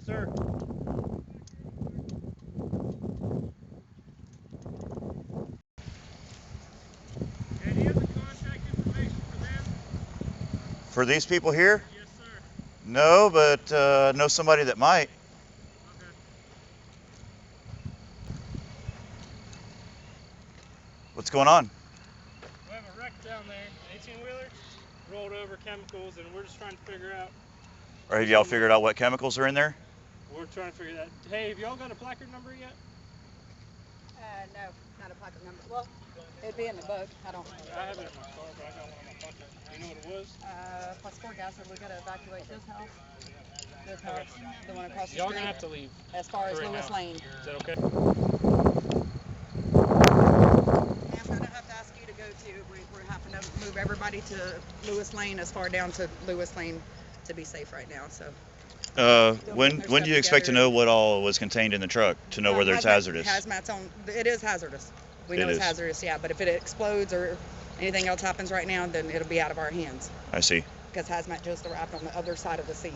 Yes, sir. And do you have the contact information for them? For these people here? Yes, sir. No, but know somebody that might. Okay. What's going on? We have a wreck down there, 18-wheeler, rolled over chemicals, and we're just trying to figure out. Or have y'all figured out what chemicals are in there? We're trying to figure that. Hey, have y'all got a placard number yet? No, not a placard number. Well, it'd be in the book. I don't. I have it in my car, but I got one in my pocket. Do you know what it was? Plus 4 gas. We got to evacuate this house. This house. The one across the Y'all street. gonna have to leave. As far as right Lewis now. Lane. Is that okay? I'm gonna have to ask you to go to. We're having to move everybody to Lewis Lane, as far down to Lewis Lane, to be safe right now. So. When do you expect to know what all was contained in the truck to know whether it's hazardous? Hazmat's on. It is hazardous. We know It it's is. hazardous, yeah. But if it explodes or anything else happens right now, then it'll be out of our hands. I see. Because hazmat just arrived on the other side of the scene.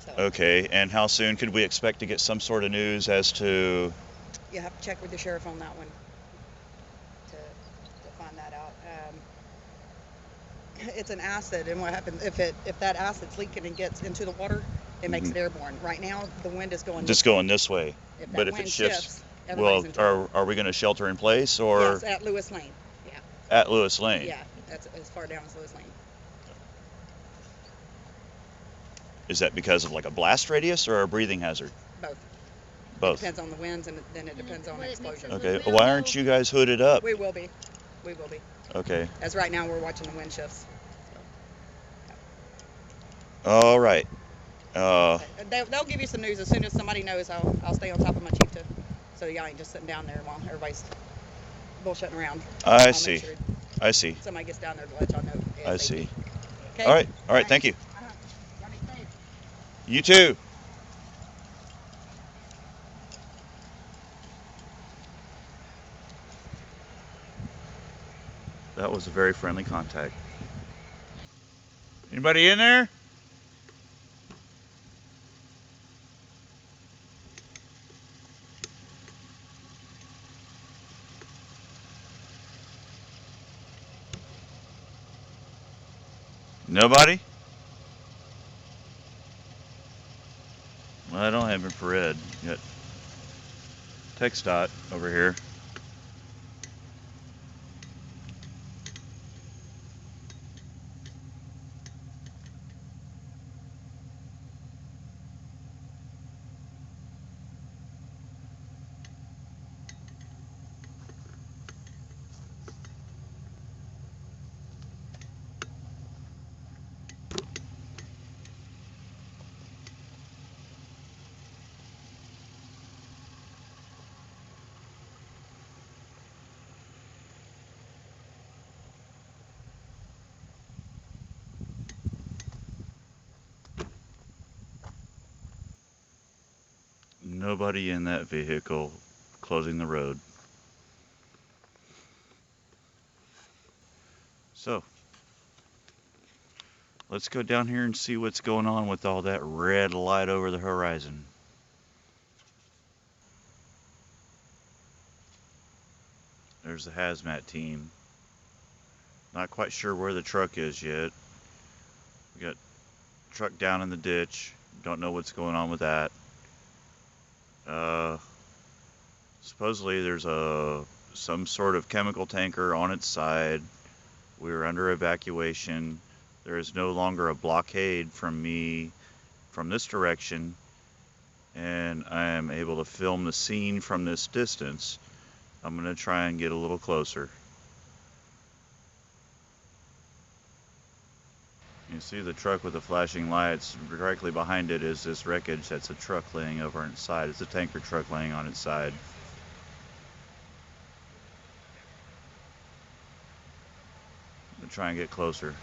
So. Okay, and how soon could we expect to get some sort of news as to? You have to check with the sheriff on that one to find that out. It's an acid, and what happens if that acid's leaking and gets into the water, it makes it airborne. Right now, the wind is going. Just going this way. But if it shifts, well, everybody's in trouble. are we going to shelter in place or? Yes, at Lewis Lane. Yeah. At Lewis Lane. Yeah, that's as far down as Lewis Lane. Is that because of like a blast radius or a breathing hazard? Both. Both. It depends on the winds, and then it depends on the explosion. Okay. Why aren't you guys hooded up? We will be. We will be. Okay. As right now, we're watching the wind shifts. All right. They'll give you some news as soon as somebody knows. I'll stay on top of my chief so y'all ain't just sitting down there while everybody's bullshitting around. I see. I see. Somebody gets down there to let y'all know. ASAP. I see. Okay? All right. All right. Thank you. Y'all be safe. You too. That was a very friendly contact. Anybody in there? Nobody? Well, I don't have infrared. You got text dot over here. Nobody in that vehicle closing the road. So, let's go down here and see what's going on with all that red light over the horizon. There's the hazmat team. Not quite sure where the truck is yet. We got truck down in the ditch. Don't know what's going on with that. Supposedly there's some sort of chemical tanker on its side. We're under evacuation. There is no longer a blockade from me from this direction, and I am able to film the scene from this distance. I'm going to try and get a little closer. You see the truck with the flashing lights. Directly behind it is this wreckage. That's a truck laying over on its side. It's a tanker truck laying on its side. I'm going to try and get closer.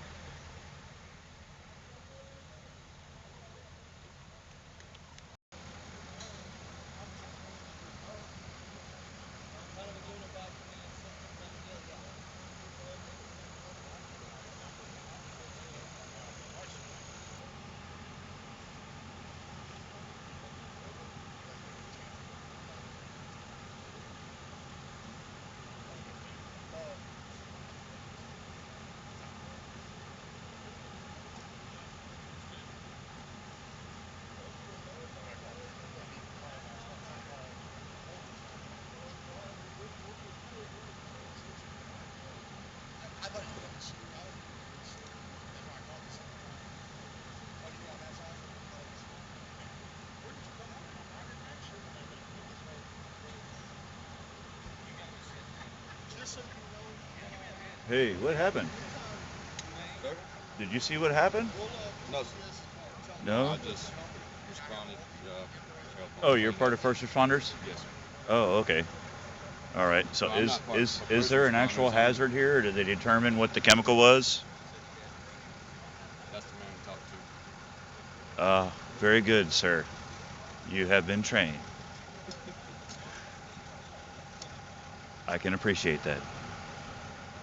Hey, what happened? Did you see what happened? No, sir. No? I just responded. Help on Oh, the you're scene. part of first responders? Yes, sir. Oh, okay. All right. So No, I'm is not part is of is first there an actual responders. hazard here, or did they determine what the chemical was? That's the man to talk to. Very good, sir. You have been trained. I can appreciate that.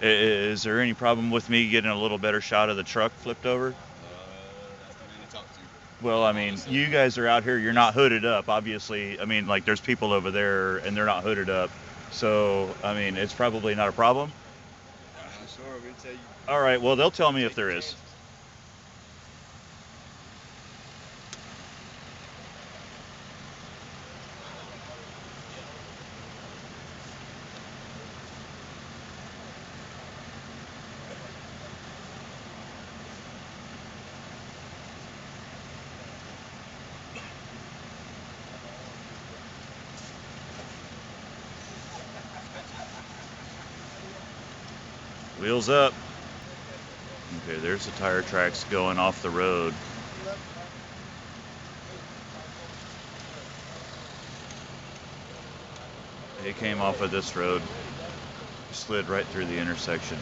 Is there any problem with me getting a little better shot of the truck flipped over? That's the man to talk to. Well, I mean, Honestly. you guys are out here. You're not hooded up, obviously. I mean, like, there's people over there, and they're not hooded up. So, I mean, it's probably not a problem. I'm not sure. We'll tell you. All right. Well, they'll tell me if Take there your is. chances. Wheels up. Okay, there's the tire tracks going off the road. He came off of this road, slid right through the intersection.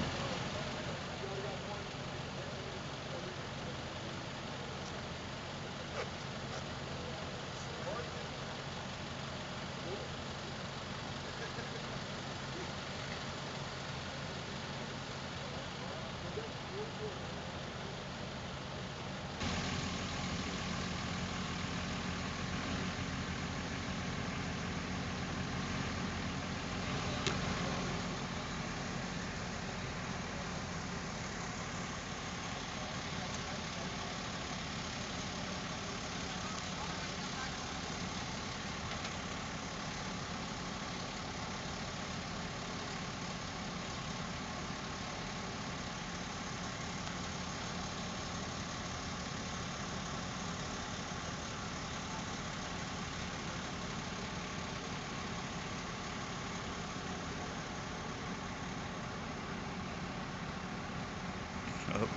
Oh.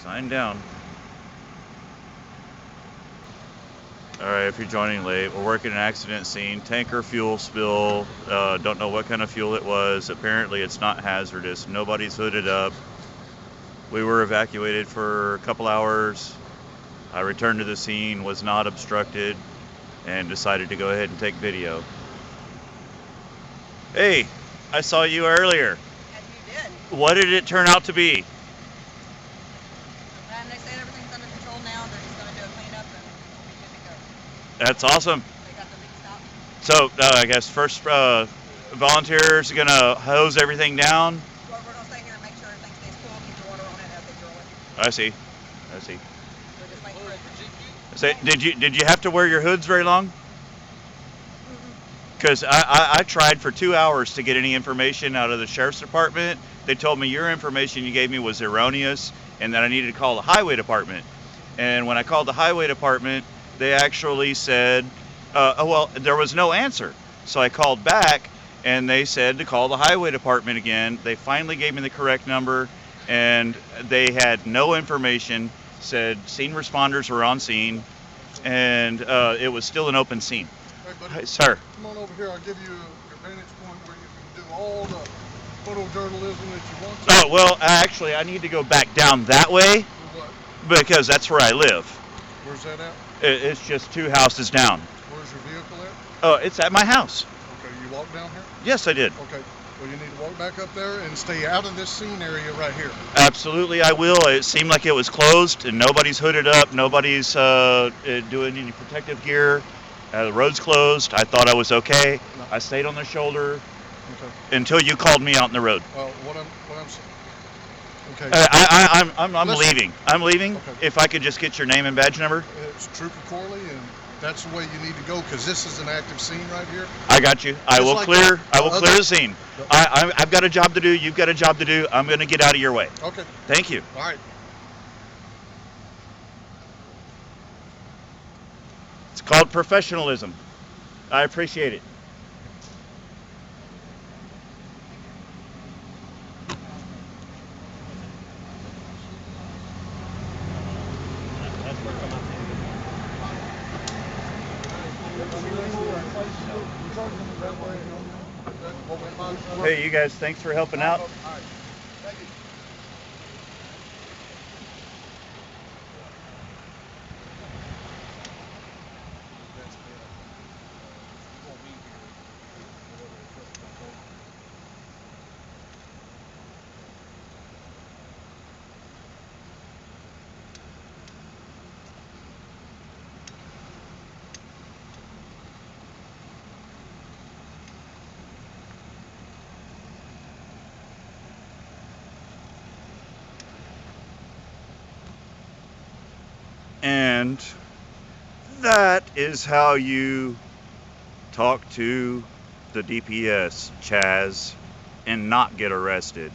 Sign down. Alright, if you're joining late, we're working an accident scene. Tanker fuel spill. Don't know what kind of fuel it was. Apparently it's not hazardous. Nobody's hooded up. We were evacuated for a couple hours. I returned to the scene, was not obstructed, and decided to go ahead and take video. Hey, I saw you earlier. And you did. What did it turn out to be? And they said everything's under control now. They're just going to do a cleanup and we'll be good to go. That's awesome. They got the leaks out. So, I guess first volunteers are going to hose everything down. Well, we're going to stay here and make sure everything stays cool. Keep the water on it as they drill it. I see. We're just waiting for it. Say, did you have to wear your hoods very long? Because I tried for 2 hours to get any information out of the sheriff's department. They told me your information you gave me was erroneous and that I needed to call the highway department. And when I called the highway department, they actually said, well, there was no answer. So I called back and they said to call the highway department again. They finally gave me the correct number and they had no information, said scene responders were on scene, and it was still an open scene. Hey, buddy, Hi, sir. come on over here. I'll give you your vantage point where you can do all the photojournalism that you want to. Oh, well, actually, I need to go back down that way For what? because that's where I live. Where's that at? It's just 2 houses down. Where's your vehicle at? Oh, it's at my house. Okay, you walk down here? Yes, I did. Okay, well, you need to walk back up there and stay out of this scene area right here. Absolutely, I will. It seemed like it was closed and nobody's hooded up. Nobody's doing any protective gear. The road's closed. I thought I was okay. No. I stayed on the shoulder Okay. until you called me out in the road. Well, what I'm saying. Okay. I'm Listen. leaving. I'm leaving. Okay. If I could just get your name and badge number. It's Trooper Corley, and that's the way you need to go because this is an active scene right here. I got you. I Just will like clear. the I will clear other- the scene. the- I've got a job to do. You've got a job to do. I'm going to get out of your way. Okay. Thank you. All right. It's called professionalism. I appreciate it. You charge them that way, that's what we might. Hey, you guys, thanks for helping out. All right. Thank you. And that is how you talk to the DPS, Chaz, and not get arrested.